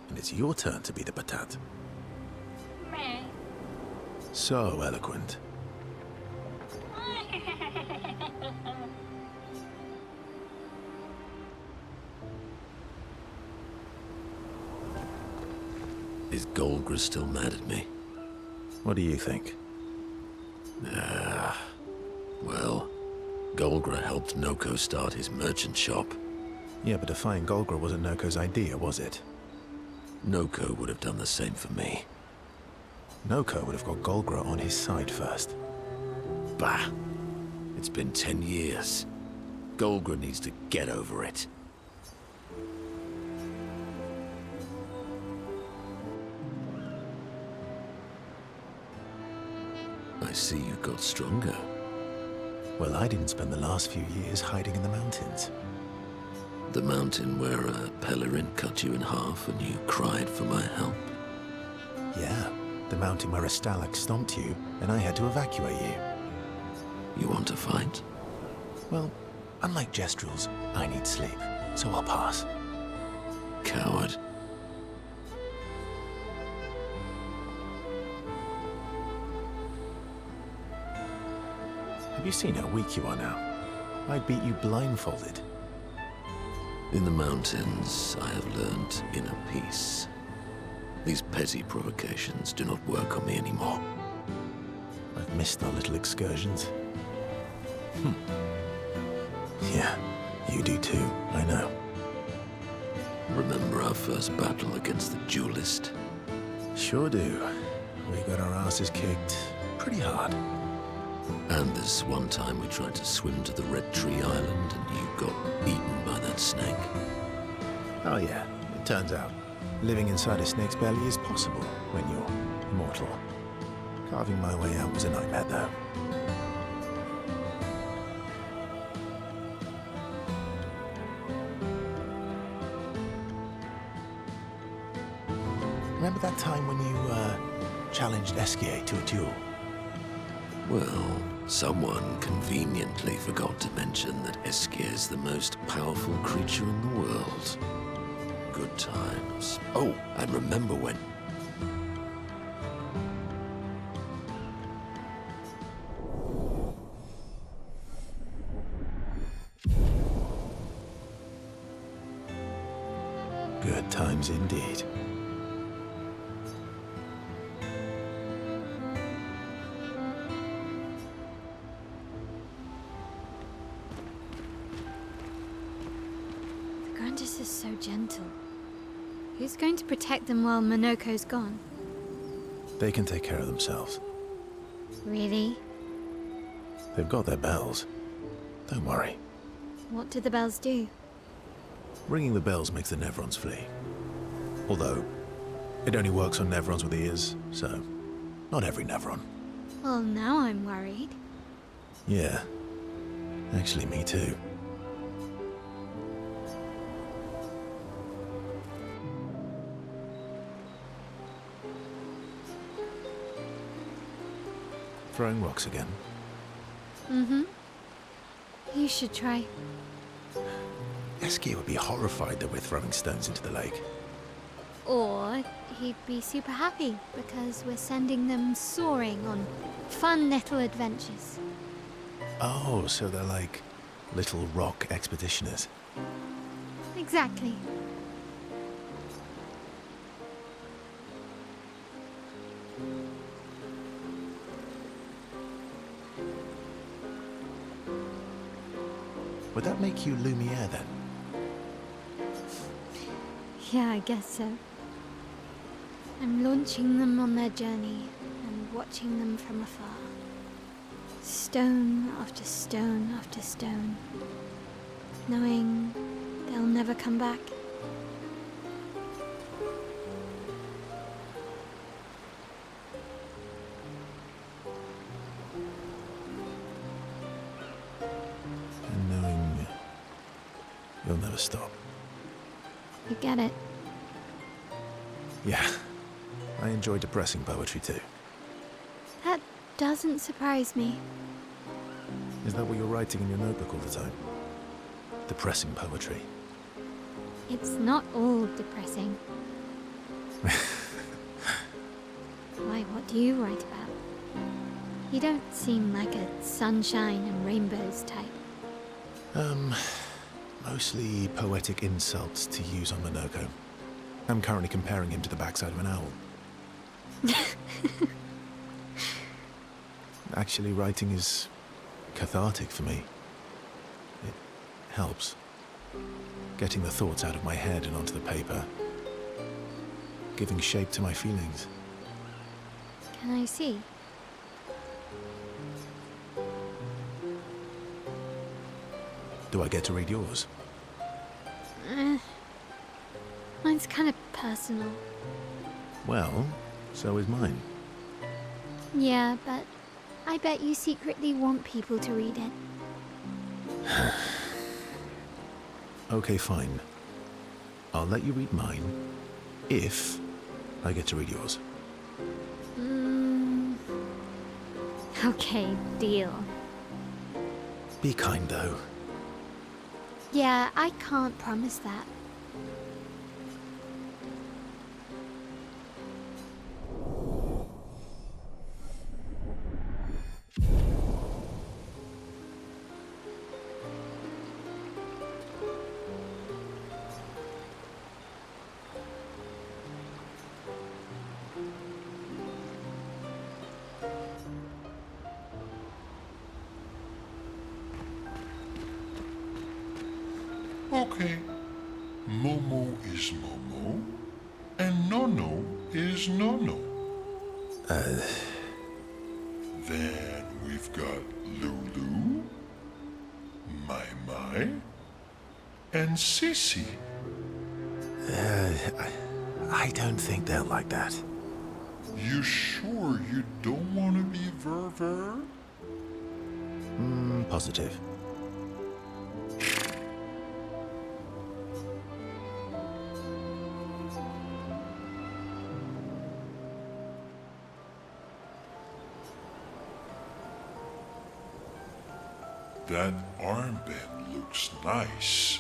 [SPEAKER 1] And it's your turn to be the patat.
[SPEAKER 6] Man.
[SPEAKER 1] So eloquent.
[SPEAKER 7] Is Golgra still mad at me?
[SPEAKER 1] What do you think?
[SPEAKER 7] Well, Golgra helped Noko start his merchant shop.
[SPEAKER 1] Yeah, but defying Golgra wasn't Noko's idea, was it?
[SPEAKER 7] Noko would have done the same for me.
[SPEAKER 1] Noko would have got Golgra on his side first.
[SPEAKER 7] Bah! It's been 10 years. Golgra needs to get over it. I see you got stronger.
[SPEAKER 1] Well, I didn't spend the last few years hiding in the mountains.
[SPEAKER 7] The mountain where a Pellerin cut you in half and you cried for my help.
[SPEAKER 1] Yeah, the mountain where a Stalac stomped you and I had to evacuate you.
[SPEAKER 7] You want to fight?
[SPEAKER 1] Well, unlike Gestrels, I need sleep, so I'll pass.
[SPEAKER 7] Coward.
[SPEAKER 1] Have you seen how weak you are now? I'd beat you blindfolded.
[SPEAKER 7] In the mountains, I have learned inner peace. These petty provocations do not work on me anymore.
[SPEAKER 1] I've missed our little excursions. Yeah, you do too, I know.
[SPEAKER 7] Remember our first battle against the duelist?
[SPEAKER 1] Sure do. We got our asses kicked pretty hard.
[SPEAKER 7] And this one time we tried to swim to the Red Tree Island and you got eaten by that snake.
[SPEAKER 1] Oh yeah, it turns out living inside a snake's belly is possible when you're mortal. Carving my way out was a nightmare though. Remember that time when you challenged Esquier to a duel?
[SPEAKER 7] Well, someone conveniently forgot to mention that Esquier is the most powerful creature in the world. Good times. Oh, and remember when...
[SPEAKER 1] Good times indeed.
[SPEAKER 4] Grandis is so gentle. Who's going to protect them while Monoco's gone?
[SPEAKER 1] They can take care of themselves.
[SPEAKER 4] Really?
[SPEAKER 1] They've got their bells. Don't worry.
[SPEAKER 4] What do the bells do?
[SPEAKER 1] Ringing the bells makes the Nevrons flee. Although, it only works on Nevrons with ears, so not every Nevron.
[SPEAKER 4] Well, now I'm worried.
[SPEAKER 1] Yeah. Actually, me too. Throwing rocks again.
[SPEAKER 4] Mm-hmm. You should try.
[SPEAKER 1] Eskia would be horrified that we're throwing stones into the lake.
[SPEAKER 4] Or he'd be super happy because we're sending them soaring on fun little adventures.
[SPEAKER 1] Oh, so they're like little rock expeditioners.
[SPEAKER 4] Exactly.
[SPEAKER 1] Would that make you Lumiere then?
[SPEAKER 4] Yeah, I guess so. I'm launching them on their journey and watching them from afar. Stone after stone after stone. Knowing they'll never come back.
[SPEAKER 1] And knowing you'll never stop.
[SPEAKER 4] You get it?
[SPEAKER 1] Yeah. I enjoy depressing poetry too.
[SPEAKER 4] That doesn't surprise me.
[SPEAKER 1] Is that what you're writing in your notebook all the time? Depressing poetry.
[SPEAKER 4] It's not all depressing. Why, what do you write about? You don't seem like a sunshine and rainbows type.
[SPEAKER 1] Mostly poetic insults to use on Monoco. I'm currently comparing him to the backside of an owl. Actually, writing is cathartic for me. It helps. Getting the thoughts out of my head and onto the paper. Giving shape to my feelings.
[SPEAKER 4] Can I see?
[SPEAKER 1] Do I get to read yours?
[SPEAKER 4] Mine's kind of personal.
[SPEAKER 1] Well, so is mine.
[SPEAKER 4] Yeah, but I bet you secretly want people to read it.
[SPEAKER 1] Okay, fine. I'll let you read mine, if I get to read yours.
[SPEAKER 4] Okay, deal.
[SPEAKER 1] Be kind, though.
[SPEAKER 4] Yeah, I can't promise that.
[SPEAKER 3] Okay. Momo is Momo, and Nono is Nono. Then we've got Lulu, Mai Mai, and Sissy.
[SPEAKER 1] I don't think they'll like that.
[SPEAKER 3] You sure you don't want to be Ver?
[SPEAKER 1] Positive.
[SPEAKER 3] That armband looks nice.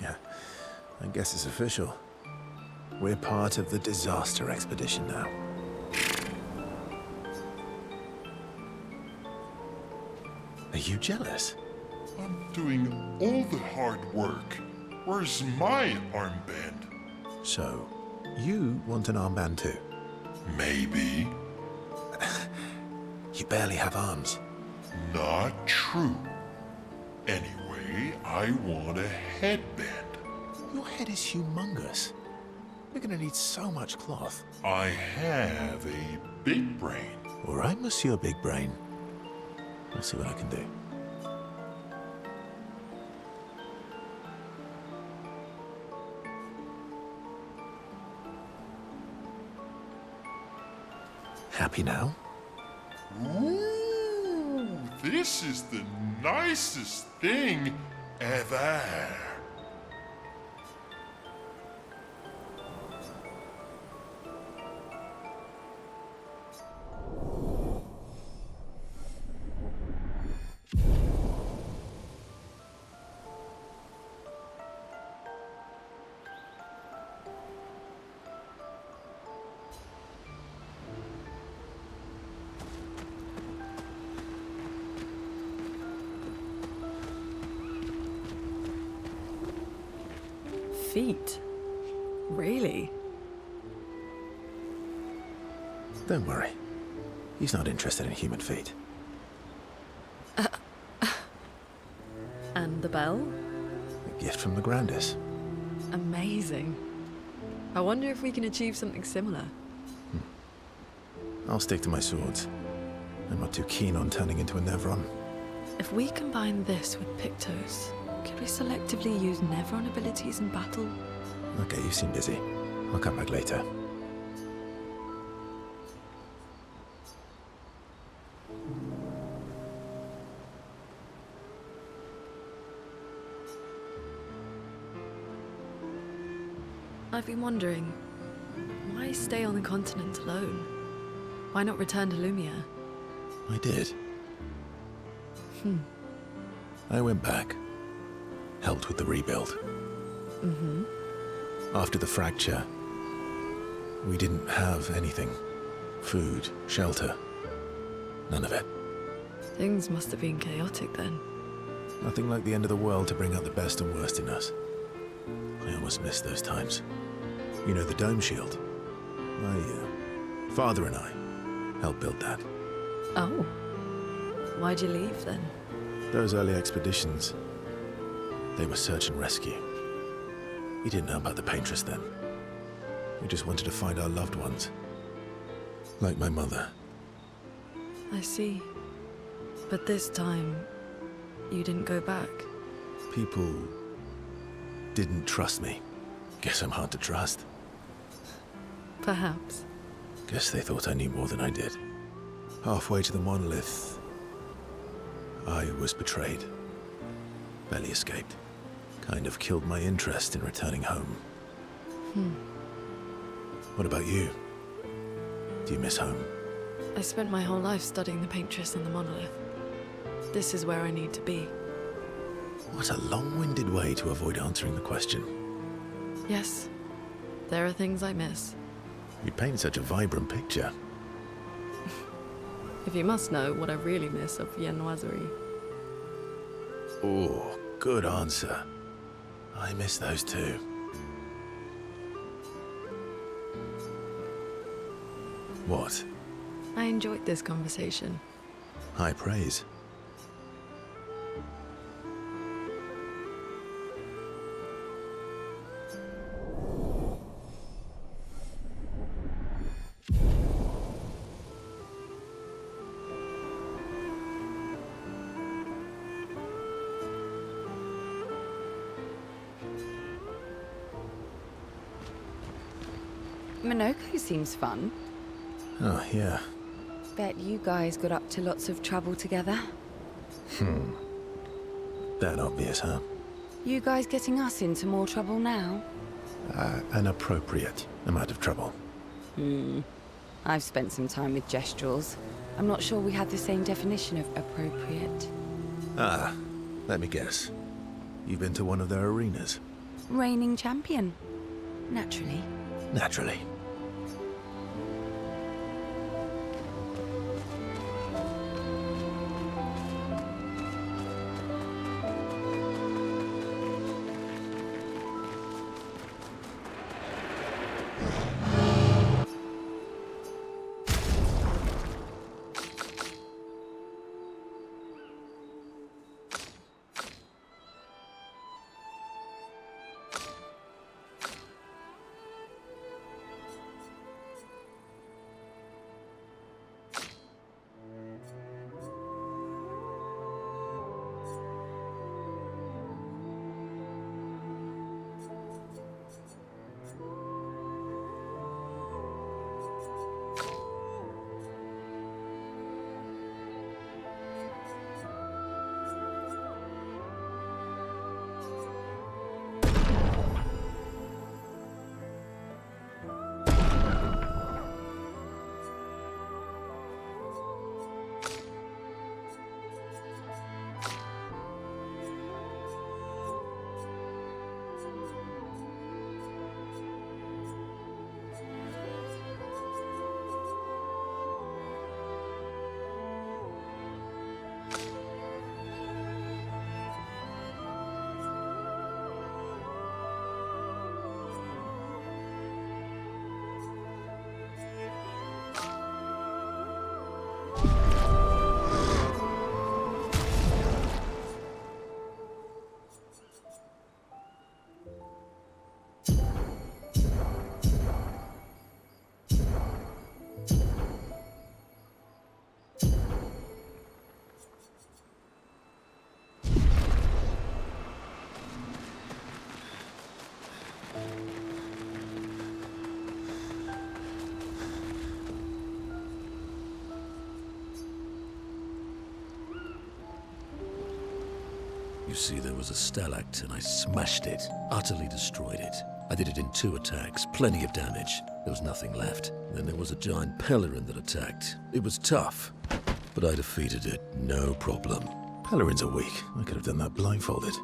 [SPEAKER 1] Yeah, I guess it's official. We're part of the disaster expedition now. Are you jealous?
[SPEAKER 3] I'm doing all the hard work. Where's my armband?
[SPEAKER 1] So, you want an armband too?
[SPEAKER 3] Maybe.
[SPEAKER 1] You barely have arms.
[SPEAKER 3] Not true. Anyway, I want a headband.
[SPEAKER 1] Your head is humongous. You're gonna need so much cloth.
[SPEAKER 3] I have a big brain.
[SPEAKER 1] All right, Monsieur Big Brain. I'll see what I can do. Happy now?
[SPEAKER 3] Ooh, this is the nicest thing ever.
[SPEAKER 2] Feet? Really?
[SPEAKER 1] Don't worry. He's not interested in human feet.
[SPEAKER 2] And the bell?
[SPEAKER 1] A gift from the Grandis.
[SPEAKER 2] Amazing. I wonder if we can achieve something similar.
[SPEAKER 1] I'll stick to my swords. I'm not too keen on turning into a Nevron.
[SPEAKER 2] If we combine this with Pictos, could we selectively use Nevron abilities in battle?
[SPEAKER 1] Okay, you seem busy. I'll come back later.
[SPEAKER 2] I've been wondering, why stay on the continent alone? Why not return to Lumia?
[SPEAKER 1] I did. I went back. Helped with the rebuild. After the fracture, we didn't have anything. Food, shelter. None of it.
[SPEAKER 2] Things must have been chaotic then.
[SPEAKER 1] Nothing like the end of the world to bring out the best and worst in us. I almost miss those times. You know, the dome shield. My father and I helped build that.
[SPEAKER 2] Oh. Why'd you leave then?
[SPEAKER 1] Those early expeditions, they were search and rescue. We didn't know about the Paintress then. We just wanted to find our loved ones. Like my mother.
[SPEAKER 2] I see. But this time, you didn't go back.
[SPEAKER 1] People didn't trust me. Guess I'm hard to trust.
[SPEAKER 2] Perhaps.
[SPEAKER 1] Guess they thought I knew more than I did. Halfway to the monolith, I was betrayed. Barely escaped. Kind of killed my interest in returning home. What about you? Do you miss home?
[SPEAKER 2] I spent my whole life studying the Paintress and the monolith. This is where I need to be.
[SPEAKER 1] What a long-winded way to avoid answering the question.
[SPEAKER 2] Yes, there are things I miss.
[SPEAKER 1] You paint such a vibrant picture.
[SPEAKER 2] If you must know what I really miss of viennoiserie.
[SPEAKER 1] Oh, good answer. I miss those too. What?
[SPEAKER 2] I enjoyed this conversation.
[SPEAKER 1] High praise.
[SPEAKER 5] Monoco seems fun.
[SPEAKER 1] Oh, yeah.
[SPEAKER 5] Bet you guys got up to lots of trouble together.
[SPEAKER 1] That obvious, huh?
[SPEAKER 5] You guys getting us into more trouble now?
[SPEAKER 1] An appropriate amount of trouble.
[SPEAKER 5] I've spent some time with Gestrels. I'm not sure we had the same definition of appropriate.
[SPEAKER 1] Let me guess. You've been to one of their arenas?
[SPEAKER 5] Reigning champion. Naturally.
[SPEAKER 1] Naturally.
[SPEAKER 7] You see, there was a stalactite and I smashed it, utterly destroyed it. I did it in 2 attacks, plenty of damage. There was nothing left. Then there was a giant pelerin that attacked. It was tough, but I defeated it, no problem.
[SPEAKER 1] Pelerins are weak. I could have done that blindfolded.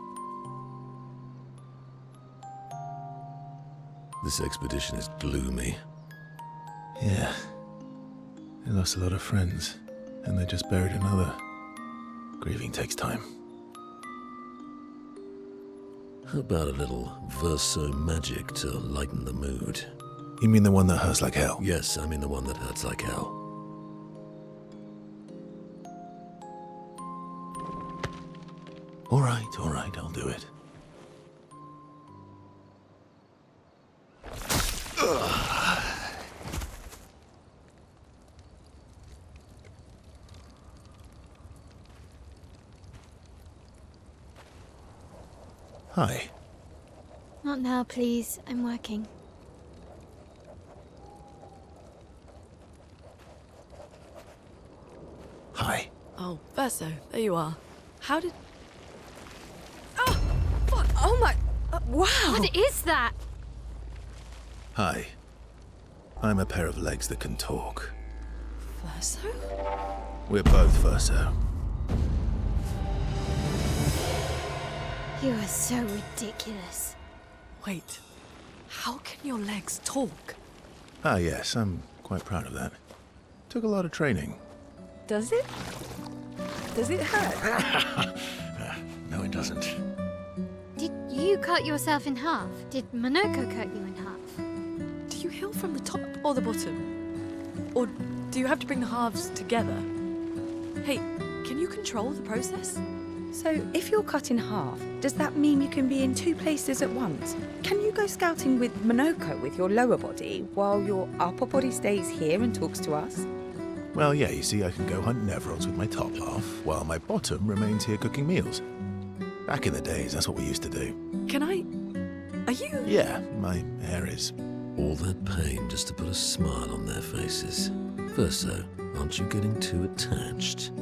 [SPEAKER 7] This expedition is gloomy.
[SPEAKER 1] Yeah. They lost a lot of friends, and they just buried another. Grieving takes time.
[SPEAKER 7] How about a little verso magic to lighten the mood?
[SPEAKER 1] You mean the one that hurts like hell?
[SPEAKER 7] Yes, I mean the one that hurts like hell.
[SPEAKER 1] All right, I'll do it. Hi.
[SPEAKER 4] Not now, please. I'm working.
[SPEAKER 1] Hi.
[SPEAKER 2] Oh, Verso, there you are. How did...
[SPEAKER 5] Oh, fuck! Oh my... wow!
[SPEAKER 4] What is that?
[SPEAKER 1] Hi. I'm a pair of legs that can talk.
[SPEAKER 2] Verso?
[SPEAKER 1] We're both Verso.
[SPEAKER 4] You are so ridiculous.
[SPEAKER 2] Wait, how can your legs talk?
[SPEAKER 1] Ah, yes, I'm quite proud of that. Took a lot of training.
[SPEAKER 5] Does it? Does it hurt?
[SPEAKER 1] No, it doesn't.
[SPEAKER 4] Did you cut yourself in half? Did Monoco cut you in half?
[SPEAKER 2] Do you heal from the top or the bottom? Or do you have to bring the halves together? Hey, can you control the process?
[SPEAKER 5] So, if you're cut in half, does that mean you can be in 2 places at once? Can you go scouting with Monoco with your lower body, while your upper body stays here and talks to us?
[SPEAKER 1] Well, yeah, you see, I can go hunt Nevrons with my top half, while my bottom remains here cooking meals. Back in the days, that's what we used to do.
[SPEAKER 2] Can I... Are you...
[SPEAKER 1] Yeah, my hair is...
[SPEAKER 7] All that pain just to put a smile on their faces. Verso, aren't you getting too attached?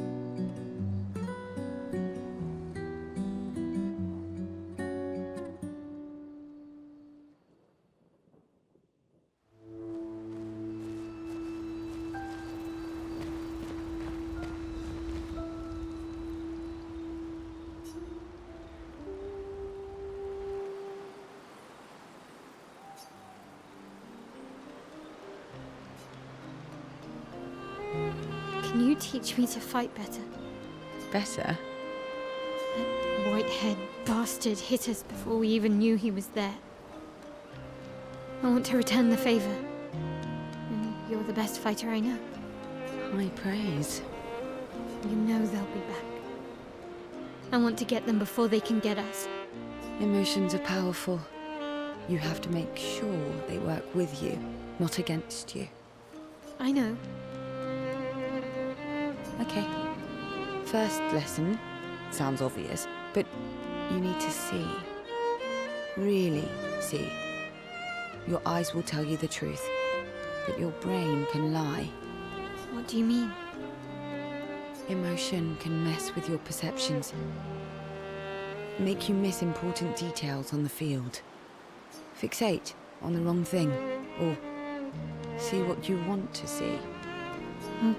[SPEAKER 4] Can you teach me to fight better?
[SPEAKER 5] Better?
[SPEAKER 4] That white-haired bastard hit us before we even knew he was there. I want to return the favor. And you're the best fighter I know.
[SPEAKER 5] High praise.
[SPEAKER 4] You know they'll be back. I want to get them before they can get us.
[SPEAKER 5] Emotions are powerful. You have to make sure they work with you, not against you.
[SPEAKER 4] I know.
[SPEAKER 5] Okay. First lesson. Sounds obvious, but you need to see. Really see. Your eyes will tell you the truth, but your brain can lie.
[SPEAKER 4] What do you mean?
[SPEAKER 5] Emotion can mess with your perceptions. Make you miss important details on the field. Fixate on the wrong thing, or see what you want to see.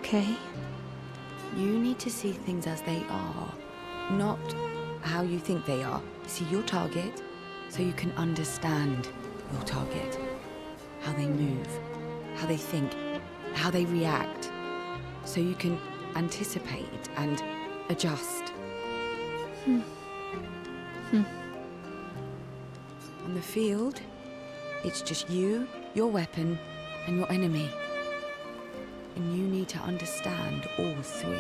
[SPEAKER 4] Okay.
[SPEAKER 5] You need to see things as they are, not how you think they are. See your target, so you can understand your target. How they move, how they think, how they react. So you can anticipate and adjust. On the field, it's just you, your weapon, and your enemy. And you need to understand all 3.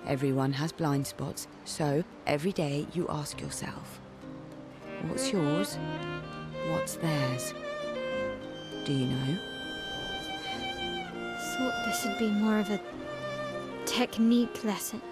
[SPEAKER 5] Everyone has blind spots, so every day you ask yourself, what's yours? What's theirs? Do you know?
[SPEAKER 4] Thought this would be more of a technique lesson.